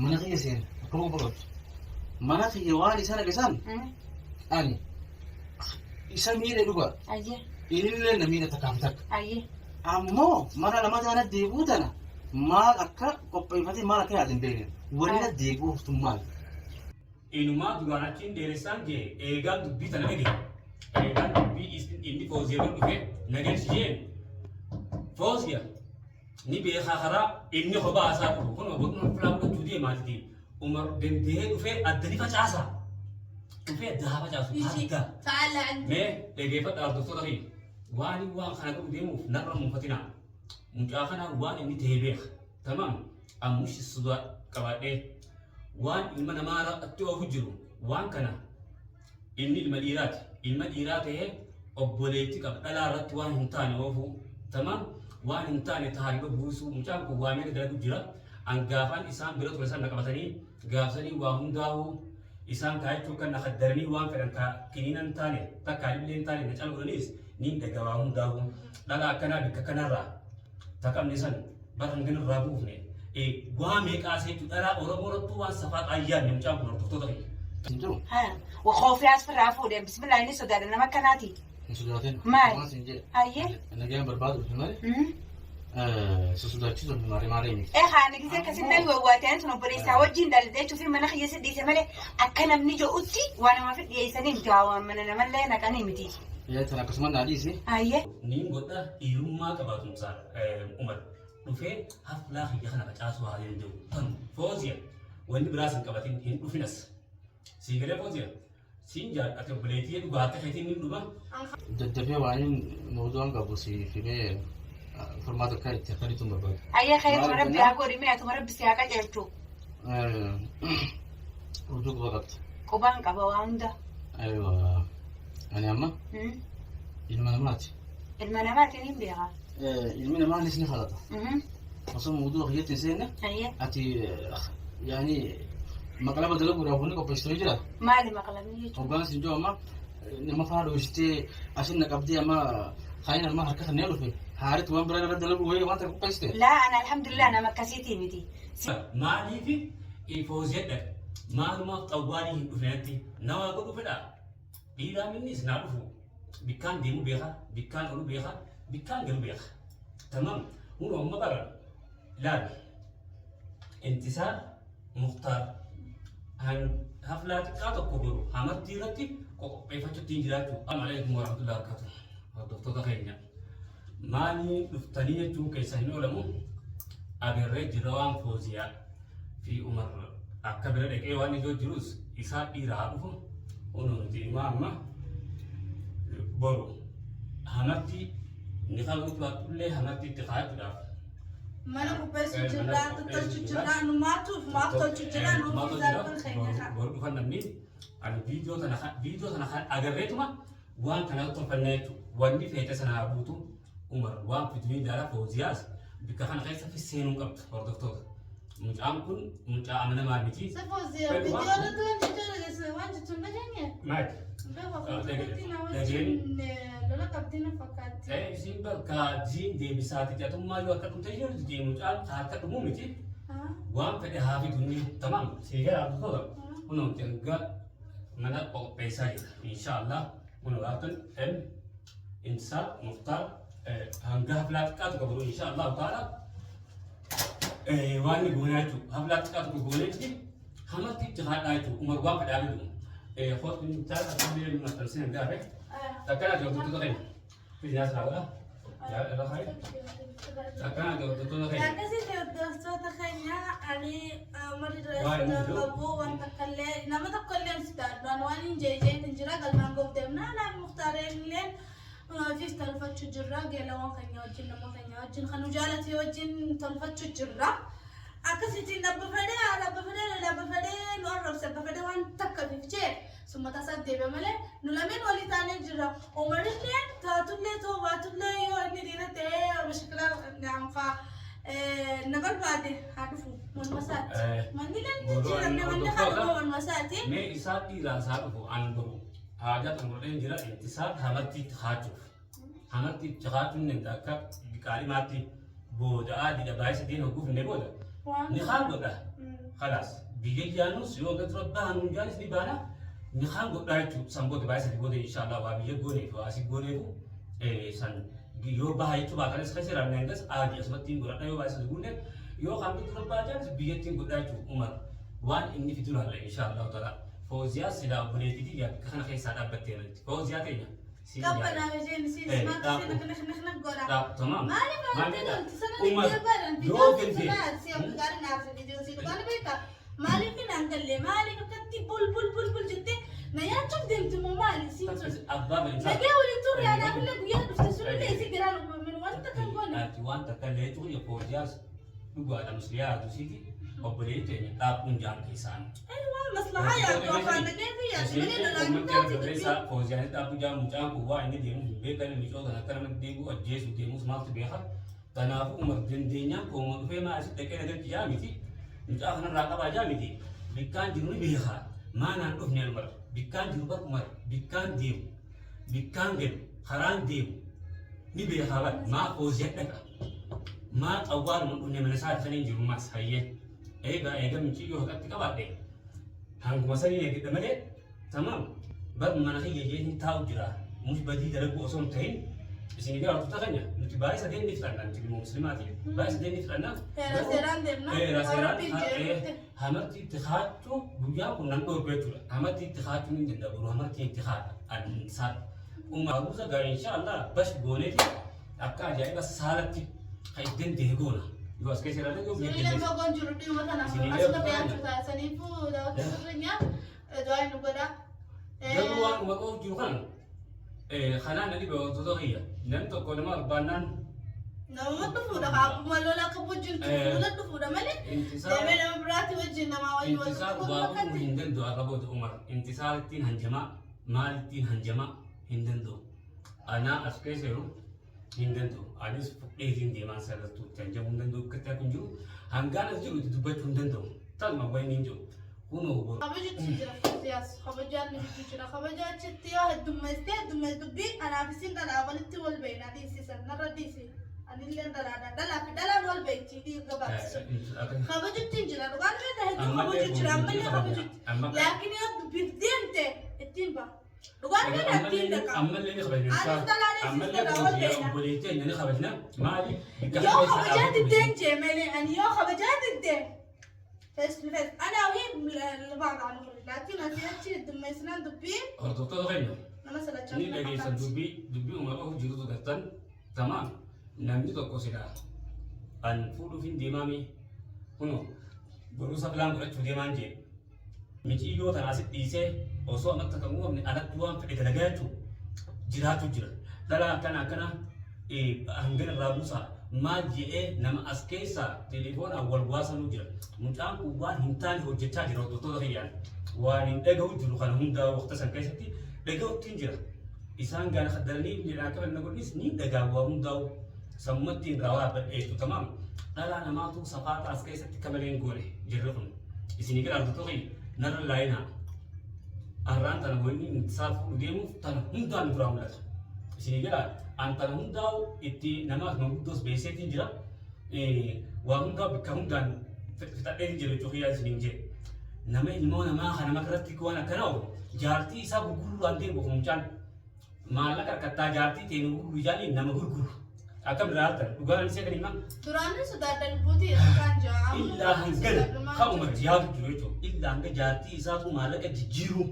mana kiyya seen akkuma boqotu mana kiyya waan isaan agarsiisan ani isa miidhe dhuga ilillee na miidha takkaaf takka ammoo mana nama taana deebuu tana maal akka qopheeffate maal akka yaadin beekne walina deebuu tummaal. Inumaa duraan achiin dheeressaan jee eegaan dubbii tana dhage eegaan dubbii inni Fawziyaan dhufe nageessijeen Fawziya ni beekaa karaa inni kophaa isaa dhufu kun boqonnaa filaa godhachuu deemaati Umar dandee dhufee addani facaasaa dhufee addaa facaasu taasisaa mee dhageeffadhaa hordoftoota fi waan kana qabu deemuuf narra muunfatinaa mucaa kanaan waan inni ta'ee beeka tamam ammushi sudaa qabaadhee waan ilma namaa irratti oofu jiru waan kana inni ilma dhiiraa ta'ee obboleetti qaba dhalaa irratti waan hin taane oofu tamam waan hin taane taarifa buusuu mucaan kun waa meeqa dalagu jira angaafaan isaan bira ture sana qabatanii gaafsanii waa hundaa'uu isaan kaayachuu kan nakaddaranii waan fedhan kiniina hin taane takka illee hin taane na cala godhanis ni daga waa hundaa'uu dhala akkanaa bikka kanarraa takamne san bara hanganirraa buufne waa meeqaa seetu dhalaa oromoo irrattuu waan safaa xaayyaanne mucaan kun hordoftoota ta'e. وخوفي أصفر عفوا بسم الله إني سودان أنا ما كناتي ماي أيه أنا جاي برباد وشمال سودان شو زمان ماري إيه خانة كذا كسينا يواتين سنو بريسا وجين دال شوفي مناخ يسد يسمله أكنا مني جو أوتي وأنا ما في يسني مجاوا من أنا ما لا نكاني متي يا ترى كسمان نادي سي أيه نيم قطة يوم ما كبرتم صار عمر وفي حفلة هي خنا كجاسوا هذه الجو فوزيا وين براسن كبرتين هن وفينس سيجري فوزيا سينجا أتبليتي دوغاتا خيتين نلوما دتبي وعين موضوع كابوسي في بيه فرمات الكارت خلي تمر بعد أيه خير مرة بيعقوري مية تمر بسياقة جرتو وجوك وقت كوبان كابواندا أيوة أنا أما المنامات المنامات اللي بيها المنامات لسني خلاص أصلا موضوع غير تنسينا أيه أتي يعني مقلبة دلوقتي رافوني كوبستري جرا مالي مقلبني وبان سنجوا ما لما فارو يشتي عشان نقبضي ما خاين ما حركة نيلو في هارت وان برا دلوقتي وهي ما تكوبستي لا أنا الحمد لله أنا مكاسيتي متي ما لي في الفوزية ده ما طوالي فنتي نوا كده فدا إذا مني سنعرفه بكان ديمو بيها بكان أولو بيها بكان جلو بيها تمام هو ما برا لا انتصار مختار هن حفلات كاتو كبرو همت تيرتي كو بيفتو تيجراتو السلام عليكم ورحمة الله وبركاته دكتور خيرنا ماني دفتانية جو كيسهنو لمو أبرر جروان فوزيا في عمر أكبر لك إيواني جو جلوس إساء إيرادو ونو نتي ما برو همتي نخلو تبقى همتي تخايف داف mana ku pesu jira tutar jira nu matu matu jira nu bizar kun khayna baru kan namni al video sana agar retu ma wan kana to fannetu wandi fete sana abutu umar wan fitni dara fawziyas bika kan khaysa fi senu qabt war doktor mujam kun muja amana ma biti sa fawziya video la to jira gese wan jitun bajanya mat lola qabdina fakkaatti simba ka jin de bisati ja tumma yo ka tum tayyir de mujam ka ka tumu miti wan fede hafi dunni tamam siga abdu to uno tenga mana ko pesa inshallah uno atan em insa muhtar hanga haflat ka to kaburu inshallah taala wani gonatu haflat ka to gonati hamati jahada itu umar wan fede abidu khot min tal atamir min tarsin gabe takana jo to to في ناس هذا يا لا خير كان دكتور خير ya kasi doktor takhanya ani mari rasa abu wan takalle nama takalle start dan wani jeje tinjira galman gobdemna na muxtaren len في تلفت شجرة قال لهم خلينا وجين لما خلينا وجين خلنا جالتي وجين تلفت شجرة أكسيتي نبفدي نورب سبفدي وان تكفي في شيء ثم تصدق بملء نلمن ولي ثاني جرا ومرتين تاتولي تو باتولي يو إني دينا تي مشكلة نعم فا نقول بعدين هادفو من مسات من دينا نجرا من خلنا من مساتي ما إساتي راساتو عنده حاجات مرتين جرا انتصار همتي تخاطر همتي تخاطر نندكك بكلماتي بودا عادي جبايس دين وقوف نبودا نخان قدا خلاص بيجي جانوس يوم تربها من جانس نبانا نخان قدا يجو سامبود بايس يقول إن شاء الله وابي يقولي فاسي يقولي هو سان يو بها يجو بقى لسه خسر من عندس آدي اسمه تين قدا يو بايس يقول يو خان تربها جانس بيجي تين قدا يجو عمر وان إني في دولار إن شاء الله تعالى فوزيا سيدا بنيتي دي كان خير سادا بتيرن فوزيا تيجي كبنا وجين سيد ما تسينا نخ قرا تمام ما لي ما تسنا نجبر أنت سيام قارن ناس فيديو سيد قال بيتا مالي فين أنقل لي مالي كتي بول جتة نيا شوف دمت مو مالي سيد نجي ولي توري أنا أقول لك يا بس لي سيد قرا من وانت كان قولي وانت كان ليه تقول يا فوزيا نقول هذا مسليا دوسيتي وبريتني تابون جان كيسان أيوة مصلحة يا كوفان كيف يا شمالين الأنجاز فوزيا تابون جان مجان كوا إني ديمو بيكال ميشو ده كلام ديمو أجيس وديمو سمعت بيها تنافو عمر دندينيا كومو فيما أشد تكين هذا جامتي مش أخنا راقب جامتي بيكان جنوني بيها ما نعرف نعمر بيكان جنوبر عمر بيكان ديم بيكان جن خران ديم نبيها بقى ما فوزيا تكا ما أول من أن منسات خلين جرو ماس هيه إيجا من شيء يوه كتك بعدين هنگ مسألة كده ملء تمام بعد ما نخي يجي تاو جرا مش بدي درجة أصلا تين بس إني قاعد تتغنى نتي بايس أدين نفترنا نتي المسلماتي بايس أدين نفترنا راسيران دمنا راسيران همرتي اتخاذه بيا كنا نقول بيتولا همرتي اتخاذه من جندا برو همرتي اتخاذ الإنسان أبوزا قال إن شاء الله بس بونيتي أبكى جاي بس سالتي خيدين تهجونا يواس كيسير هذا يوم سنين لما كون جربي مثلا أصلا بيان شو سنين فو لو تسرنيا دوائن نقدا جلوان ما كون جروكان خلنا نبي بوتوتوهية نمتو كل ما بانان نما تفودا كابو مالولا كابو جنتو ولا تفودا مالي دمي لما براتي وجهنا ما وجه انتصار بابو هندن دو أقبض عمر انتصار تين هنجما مال تين هنجما هندن دو أنا أسكيسيرو hindento anis fudheetiin deemaan sarartu tanjaa hundandoo akka kunjiru hangaan as jiru dubbachuu hundandoo talma wayni hin jiru kunoo bor خبجت تجرا سياس خبجات نجتجرا خبجات تيا الدمستي الدمس دبي أنا في سن دلا ولدت والبين هذه سيسن نرى ديسي أنا اللي دلا في دلا والبين تيجي قبض خبجت تجرا وقال هذا هدوء خبجت تجرا أمني خبجت لكن يا بدينت التيمبا وقال هذا التيمبا أمل لي خبرنا أمل لي خبرنا بوليتين يعني خبرنا مالي يا خبجات الدين جمالي أنا يا خبجات الدين فيس أنا وهي لبعض عن لكن أنا أشيء دم يسنان دبي أردوتو غيره أنا مثلا ni lagi san dubi umar aku jiru tu katan tamam namni to kosira an fudu fin demami kuno boru sablan ko chu demanje miti yo tan asit dise oso amat takamu amni anak tuan fede dalagatu jiratu jira dala kana hangana rabusa ma je nama askesa telefona wal wasanu jira mutan ku wan hintan hojjeta jira to riyan wan daga hujuru kan hunda waqta san kaysati daga tinjira isan gan khadarni ni rakab naqul isni daga wa hunda sammatin rawab tu tamam dala nama tu saqata askesati kamalin gole jirrun isini kala to ri nar laina aran tan woni safu demu tan hunda ni ramla isini kala antara hundau itti nama manguddos besetin jira wa hunda bikamdan fitadin jira tuhiya sininje nama ilmo nama khana makrati ko ana kanao jarti isa guru ande bokumchan malaka kata jarti tenu guru jali nama guru akam rata ugan se kanima durane sudah dan putih kan jam illa hangal khaumar jiyab juito illa hanga jarti isa tu malaka jijiru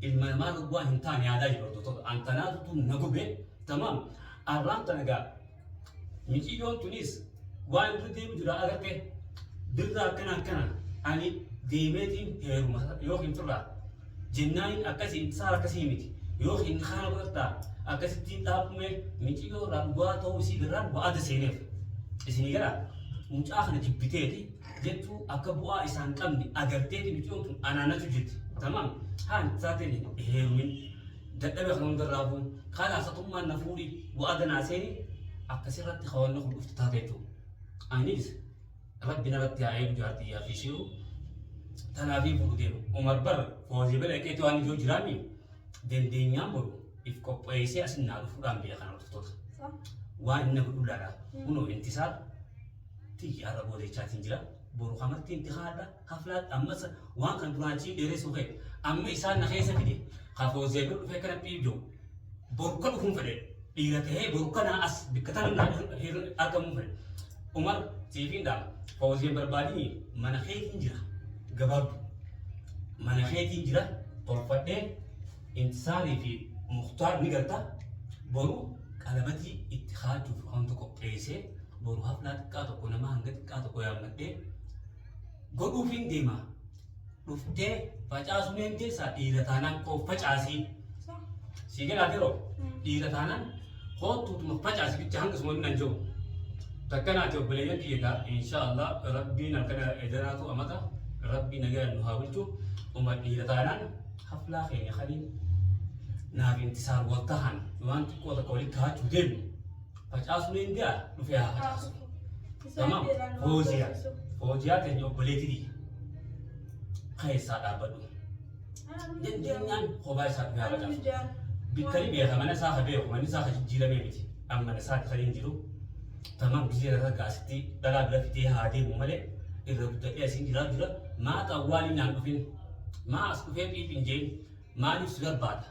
ilma ma gwa hintan ya dai to antana tu nagube tamam arran tanaga miji yon tunis wa yudde jura agarte dirda kana ani demetin heruma yokin tura jinnain akasi sara kasimiti yokin khana barta akasi tin tapume miji yo rabwa to si garan wa ada senef isini gara mucha akhna jibbiteti jettu akabwa isan qamni agarteti miji yon ananatu jit tamam han sateni herumin daddabe khnon darabu khala satumma nafuri wa adana seni akasirat khawana khul uftatatu anis rabbina rabbi ayyu jarti ya fishiru tanafi fududem umar bar fawzi bala keto an jo jirami den de nyambo if ko paise asinna fudan be khana tutota wa inna kudulara uno intisar ti arabo de chatin jira boru kamarti intikhada haflat amma waan kan duraachi dheeressu kee amma isaan na keessa fide Fawzia biru dhufee kana dhiibdu boru kan dhufuun fedhe dhiira ta'ee boru kana as bikka tana argamuun fedhe Umar siifin dha Fawzia barbaadini mana keetiin jira gabaabdu mana keetiin jira tolfadhee intisaarii fi mukhtaar ni garta boru qalabati itti haajuuf hantu qopheessee boru haflaa xiqqaa tokko nama hanga xiqqaa tokko yaammadhee godhuufiin deema dhuftee facaasuun keessaa dhiira taanaan koo facaasii si jedhaa yeroo dhiira taanaan kootuutuma facaasi bicha hanga suma nan jiru takkanaati obboleeyyan kiyyataa inshaallah rabbiin halkana edanaatu amata rabbii nagaan nu haa bulchu umar dhiira taanaan haflaa keenya kaliin naaf intisaar waltahan waan xiqqoo takka walitti haachuu deemnu facaasuun indiyaa dhufee haa facaasu tamam Fawzia teenya obboleettii keessaa dhaabbadhu dandeenyaan kophaa isaa dhufee haa facaasu bikkanii beeka mana isaa haa beeku manni isaa haa jijjiiramee miti amma mana isaa kan jiru tamam gisee irra gaasitti dhalaa bira fitee haa deemu malee irra guddadhee asiin jira maa xawwaalii naan dhufin maa as dhufee dhiibin jeen maaliif si barbaada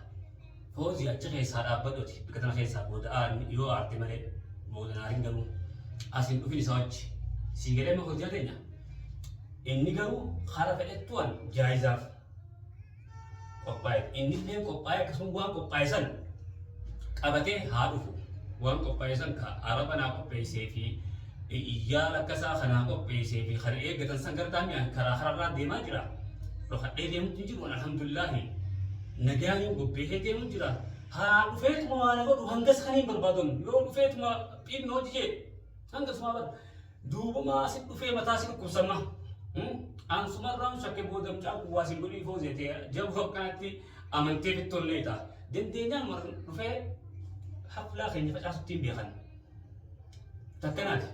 Fawzia achi keessaa dhaabbadhuti bikka tana keessaa booda yoo aarte malee booda naariin garuu asiin dhufin isaa wajji si jedhee ma Fawzia teenya inni garuu hara fedhettuan jaayizaaf qophaa'e inni illee qophaa'e akkasuma waan qophaa'e san qabatee haa dhufu waan qophaa'e san ka araba naa qopheessee fi iyyaa lakkasaa kanaa qopheessee fi kana eeggatan san gartaan mi'aan karaa hararraa deemaa jira dhokadhee deemutti jiru alhamdulillahi nagaaniin gobbeetee deemu jira haa dhufeetuma waan godhu hangas kan hin barbaadon yoo dhufeetuma dhiibni hojii jee hangasuma bar duubuma asit dhufee mataa si dhukkubsama an sumarraan shakke boodam caaku waasin godhii Fawzia ta'e jabu akkanatti amantee fittollee ta'a dandeenyaan mar dhufee haflaa keenya facaasuttiin beekan takkanaati